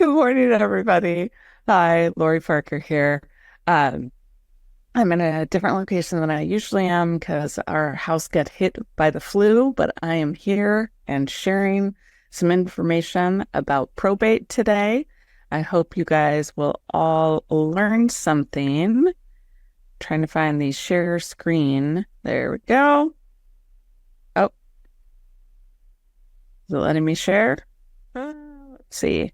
Good morning, everybody. Hi, Lori Parker here. Um, I'm in a different location than I usually am because our house got hit by the flu, but I am here and sharing some information about probate today. I hope you guys will all learn something. Trying to find the share screen. There we go. Oh, is it letting me share? Let's see.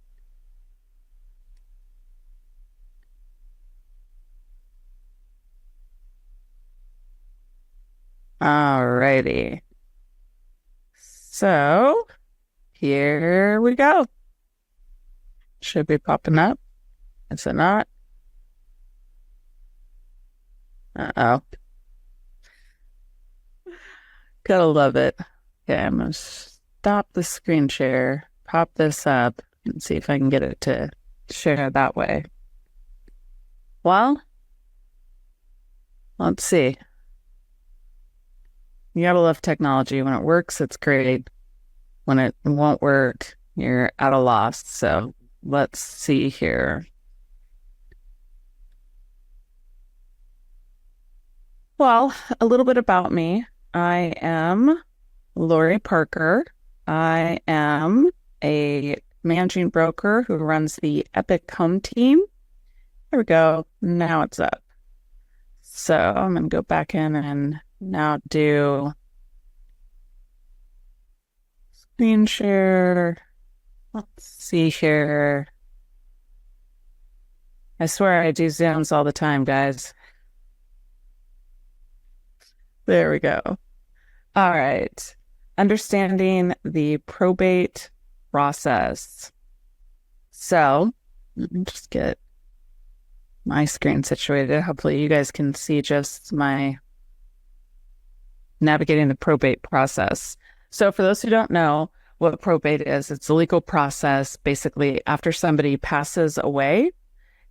Alrighty. So here we go. Should be popping up. Is it not? Uh-oh. Gotta love it. Okay, I'm gonna stop the screen share, pop this up, and see if I can get it to share that way. Well, let's see. You gotta love technology. When it works, it's great. When it won't work, you're at a loss. So let's see here. Well, a little bit about me. I am Lori Parker. I am a managing broker who runs the Epic Home team. There we go. Now it's up. So I'm going to go back in and now do screen share. Let's see here. I swear I do Zooms all the time, guys. There we go. All right. Understanding the probate process. So let me just get my screen situated. Hopefully you guys can see just my navigating the probate process. So for those who don't know what probate is, it's a legal process basically after somebody passes away.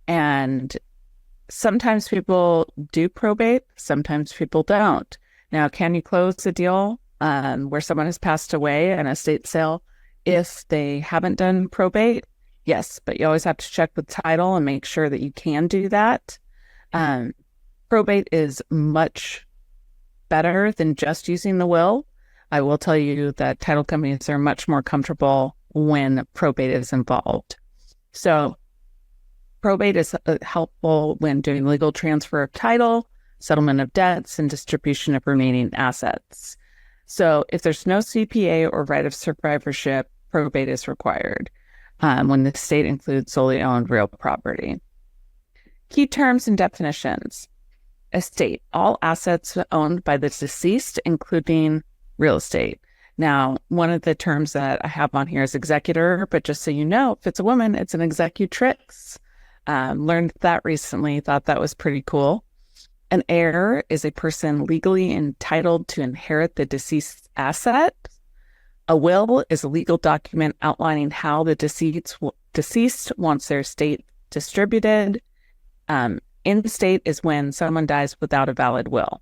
And sometimes people do probate, sometimes people don't. Now, can you close a deal where someone has passed away, an estate sale, if they haven't done probate? Yes, but you always have to check with title and make sure that you can do that. Probate is much better than just using the will. I will tell you that title companies are much more comfortable when probate is involved. So probate is helpful when doing legal transfer of title, settlement of debts, and distribution of remaining assets. So if there's no CPA or right of survivorship, probate is required when the estate includes solely owned real property. Key terms and definitions. Estate, all assets owned by the deceased, including real estate. Now, one of the terms that I have on here is executor, but just so you know, if it's a woman, it's an executrix. Learned that recently, thought that was pretty cool. An heir is a person legally entitled to inherit the deceased's asset. A will is a legal document outlining how the deceased wants their estate distributed. In-state is when someone dies without a valid will.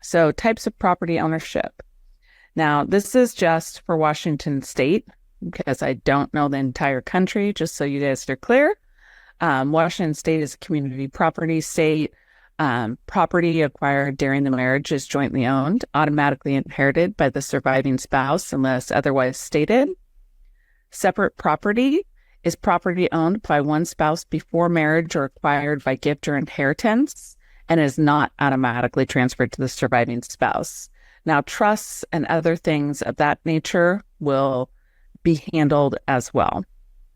So types of property ownership. Now, this is just for Washington State because I don't know the entire country, just so you guys are clear. Washington State is a community property state. Property acquired during the marriage is jointly owned, automatically inherited by the surviving spouse unless otherwise stated. Separate property is property owned by one spouse before marriage or acquired by gift or inheritance and is not automatically transferred to the surviving spouse. Now, trusts and other things of that nature will be handled as well,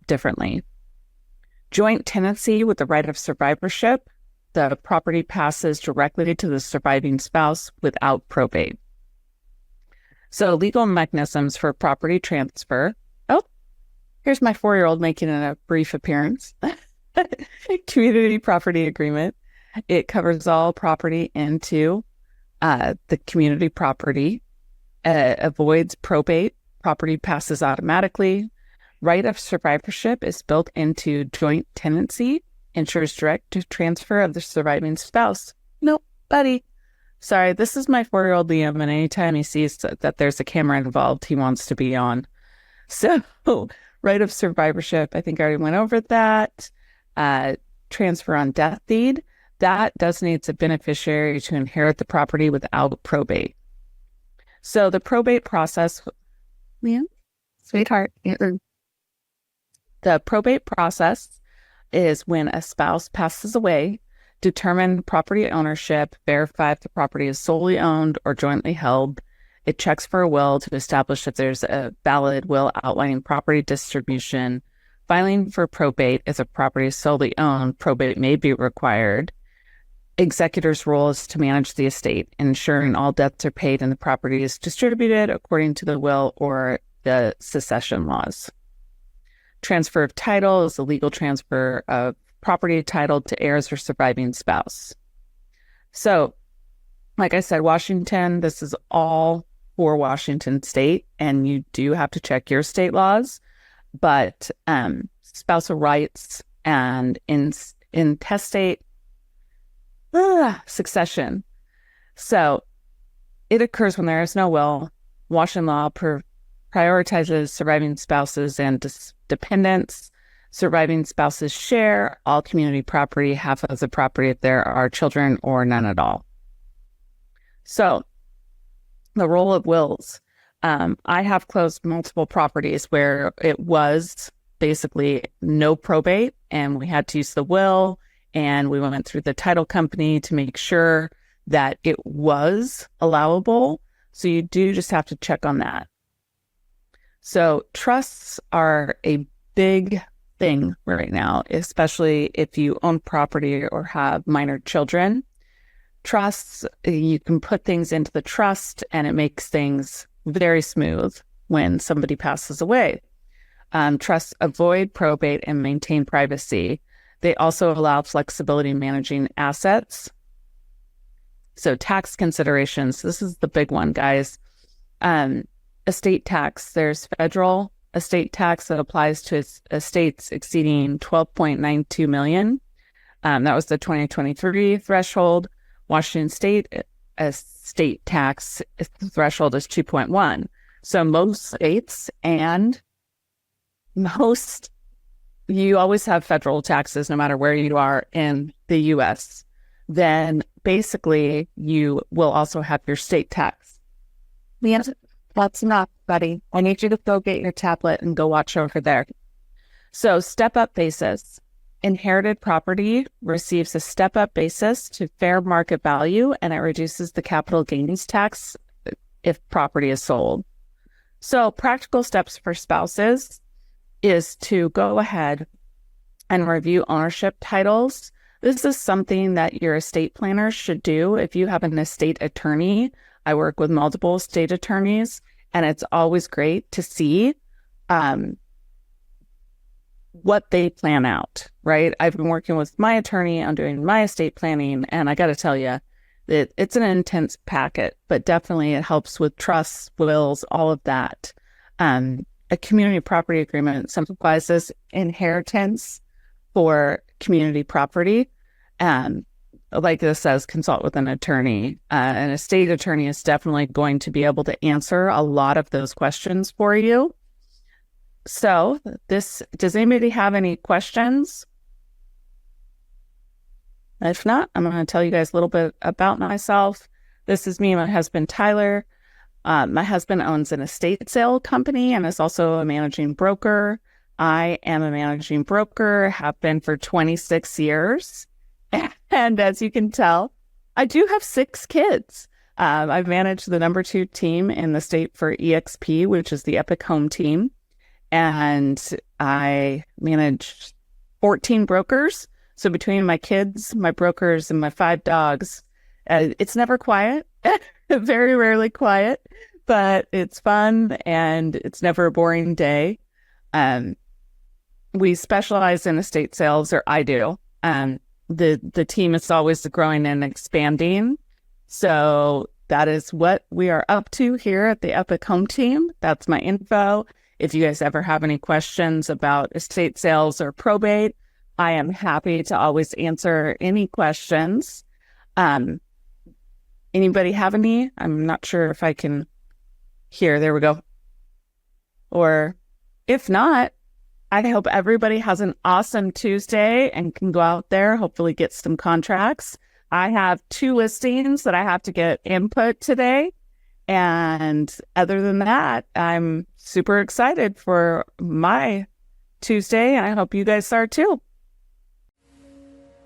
differently. Joint tenancy with the right of survivorship. The property passes directly to the surviving spouse without probate. So legal mechanisms for property transfer. Oh, here's my 4-year-old making a brief appearance. Community property agreement. It covers all property into the community property, avoids probate. Property passes automatically. Right of survivorship is built into joint tenancy, ensures direct transfer of the surviving spouse. Nope, buddy. Sorry, this is my 4-year-old Liam, and anytime he sees that there's a camera involved, he wants to be on. So Right of survivorship, I think I already went over that. Transfer on death deed, that designates a beneficiary to inherit the property without probate. So the probate process, yeah, sweetheart, the probate process is when a spouse passes away, determine property ownership, verify if the property is solely owned or jointly held. It checks for a will to establish if there's a valid will outlining property distribution. Filing for probate if a property is solely owned, probate may be required. Executor's role is to manage the estate, ensuring all debts are paid and the property is distributed according to the will or the succession laws. Transfer of title is the legal transfer of property title to heirs or surviving spouse. So, like I said, Washington, this is all for Washington state, and you do have to check your state laws, but spousal rights and intestate succession. So it occurs when there is no will. Washington law prioritizes surviving spouses and dependents. Surviving spouses share all community property, half of the property if there are children, or none at all. So the role of wills. I have closed multiple properties where it was basically no probate, and we had to use the will, and we went through the title company to make sure that it was allowable. So you do just have to check on that. So trusts are a big thing right now, especially if you own property or have minor children. Trusts, you can put things into the trust and it makes things very smooth when somebody passes away. Trusts avoid probate and maintain privacy. They also allow flexibility in managing assets. So tax considerations, this is the big one, guys. Estate tax, there's federal estate tax that applies to estates exceeding $12.92 million. That was the 2023 threshold. Washington state estate tax threshold is 2.1. So most states and you always have federal taxes no matter where you are in the U.S. Then basically you will also have your state tax. Yes, that's enough, buddy. I need you to go get your tablet and go watch over there. So step-up basis. Inherited property receives a step-up basis to fair market value, and it reduces the capital gains tax if property is sold. So practical steps for spouses is to go ahead and review ownership titles. This is something that your estate planner should do. If you have an estate attorney, I work with multiple estate attorneys, and it's always great to see what they plan out, right? I've been working with my attorney on doing my estate planning, and I got to tell you that it's an intense packet, but definitely it helps with trusts, wills, all of that. A community property agreement simplifies this inheritance for community property. Like this says, consult with an attorney. An estate attorney is definitely going to be able to answer a lot of those questions for you. So does anybody have any questions? If not, I'm going to tell you guys a little bit about myself. This is me and my husband, Tyler. My husband owns an estate sale company and is also a managing broker. I am a managing broker, have been for 26 years. And as you can tell, I do have 6 kids. I've managed the number 2 team in the state for EXP, which is the Epic Home team. And I manage 14 brokers. So between my kids, my brokers, and my 5 dogs, it's never quiet, very rarely quiet, but it's fun and it's never a boring day. We specialize in estate sales, or I do. The team is always growing and expanding. So that is what we are up to here at the Epic Home team. That's my info. If you guys ever have any questions about estate sales or probate, I am happy to always answer any questions. Anybody have any? I'm not sure if I can hear. There we go. Or if not, I hope everybody has an awesome Tuesday and can go out there, hopefully get some contracts. I have 2 listings that I have to get input today. And other than that, I'm super excited for my Tuesday, and I hope you guys are too.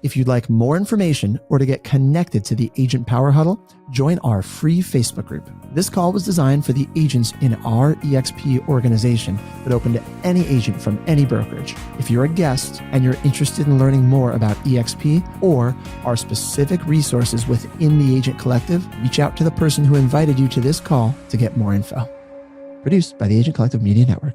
If you'd like more information or to get connected to the Agent Power Huddle, join our free Facebook group. This call was designed for the agents in our EXP organization, but open to any agent from any brokerage. If you're a guest and you're interested in learning more about EXP or our specific resources within the Agent Collective, reach out to the person who invited you to this call to get more info. Produced by the Agent Collective Media Network.